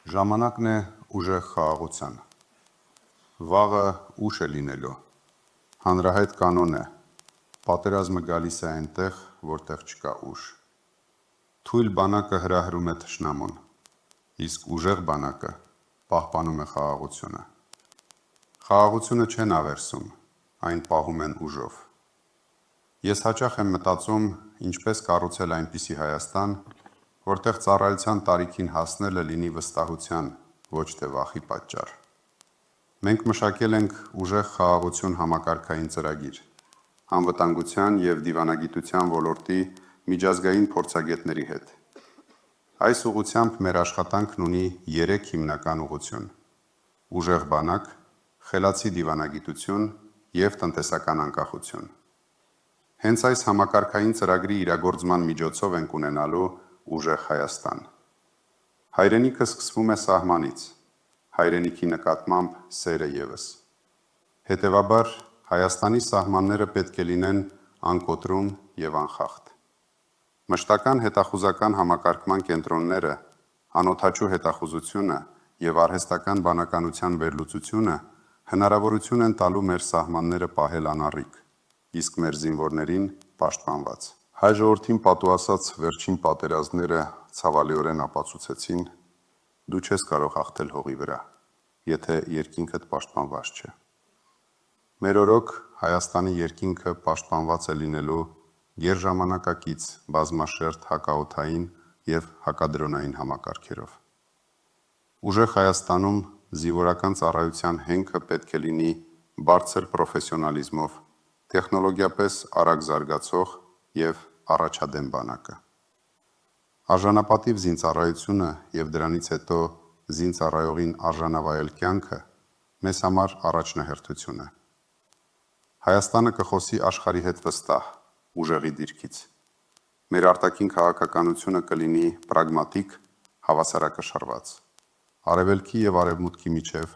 Ժամանակն է ուժեղ խաղաղության։ Վաղը ուշ է լինելու։ Հանրահայտ կանոն է։ Պատերազմը գալիս է այնտեղ, որտեղ չկա ուժ։ Թույլ բանակը հրահրում է թշնամուն, իսկ ուժեղ բանակը պահպանում է խաղաղությունը։ Խաղաղությունը չեն աղերսում, այն պահում են ուժով։ Ես հաճախ եմ մտածում, ինչպես կառուցել այնպիսի Հայաստան, որտեղ ծառայության տարիքին հասնելը լինի վստահության, ոչ թե վախի պատճառ։ Մենք մշակել ենք ուժեղ խաղաղություն համակարգային ծրագիր, անվտանգության և դիվանագիտության ոլորտի միջազգային փորձագետների հետ։ Այս ուղղությամբ մեր աշխատանքն ունի 3 հիմնական ուղղություն՝ ուժեղ բանակ, խելացի դիվանագիտություն և տնտեսական անկախություն։ Հենց այս համակարգային ծրագրի իրագործման միջոցով ենք ունենալու ուժեղ Հայաստան։ Հայրենիքը սկսվում է սահմանից, հայրենիքի նկատմամբ սերը ևս։ Հետևաբար, Հայաստանի սահմանները պետք է լինեն անկոտրում և անխախտ։ Մշտական հետախուզական համակարգման կենտրոնները, անօդաչու հետախուզությունը և արհեստական բանականության վերլուծությունը հնարավորություն են տալու մեր սահմանները պահել անառիկ, իսկ մեր զինվորներին պաշտպանված։ Հայ ժողովրդին պատուհասած վերջին պատերազմները ցավալիորեն ապացուցեցին, դու չես կարող հաղթել հողի վրա, եթե երկինքդ պաշտպանված չէ։ Մեր օրոք Հայաստանի երկինքը պաշտպանված է լինելու գերժամանակակից բազմաշերտ հակաօդային և հակադրոնային համակարգերով։ Ուժեղ Հայաստանում զինվորական ծառայության հենքը պետք է լինի բարձր պրոֆեսիոնալիզմով, տեխնոլոգիապես արագ զարգացող և առաջադեմ բանակը։ Արժանապատիվ զինծառայությունը և դրանից հետո զինծառայողին արժանավայել կյանքը մեզ համար առաջնահերթություն է։ Հայաստանը կխոսի աշխարհի հետ վստահ, ուժեղի դիրքից։ Մեր արտաքին քաղաքականությունը կլինի պրագմատիկ, հավասարակշռված։ Արևելքի և արևմուտքի միջև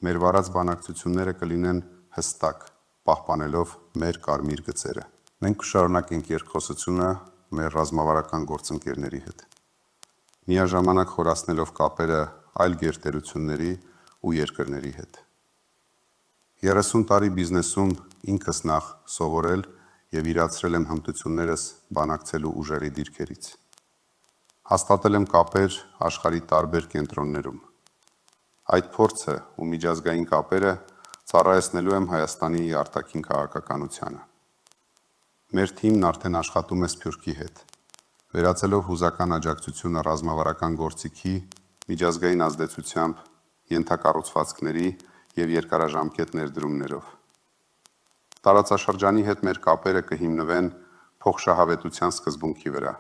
մեր վարած բանակցությունները կլինեն հստակ, պահպանելով մեր կարմիր գծերը։ Մենք կշարունակենք երկխոսությունը մեր ռազմավարական գործընկերների հետ, միաժամանակ խորացնելով կապերը այլ գերտերությունների ու երկրների հետ։ 30 տարի բիզնեսում ինքս նախ սովորել և իրացրել եմ հմտություններս բանակցելու ուժերի դիրքերից։ Հաստատել եմ կապեր աշխարհի տարբեր կենտրոններում։ Այդ փորձը ու միջազգային կապերը ծառայեցնելու եմ Հայաստանի արտաքին քաղաքականությանը։ Մեր թիմն արդեն աշխատում է Սփյուռքի հետ, վերածելով հուզական աջակցությունը ռազմավարական գործիքի, միջազգային ազդեցությամբ, ենթակառուցվածքների և երկարաժամկետ ներդրումներով։ Տարածաշրջանի հետ մեր կապերը կհիմնվեն փոխշահավետության սկզբունքի վրա,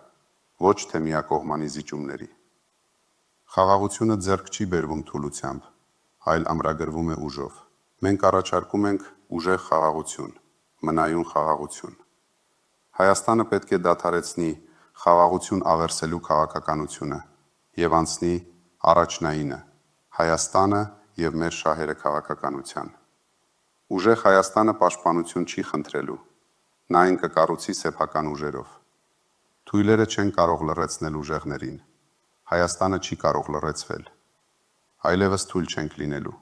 ոչ թե միակողմանի զիջումների։ Խաղաղությունը ձեռք չի բերվում թուլությամբ, այլ ամրագրվում է ուժով։ Մենք առաջարկում ենք ուժեղ խաղաղություն, մնայուն խաղաղություն։ Հայաստանը պետք է դադարեցնի խաղաղություն աղերսելու քաղաքականությունը և անցնի առաջնայինը՝ Հայաստանը և մեր շահերը քաղաքականության։ Ուժեղ Հայաստանը պաշտպանություն չի խնդրելու, նա այն կկառուցի սեփական ուժերով։ Թույլերը չեն կարող լռեցնել ուժեղներին, Հայաստանը չի կարող լռեցվել, այլևս թույլ չենք լինելու։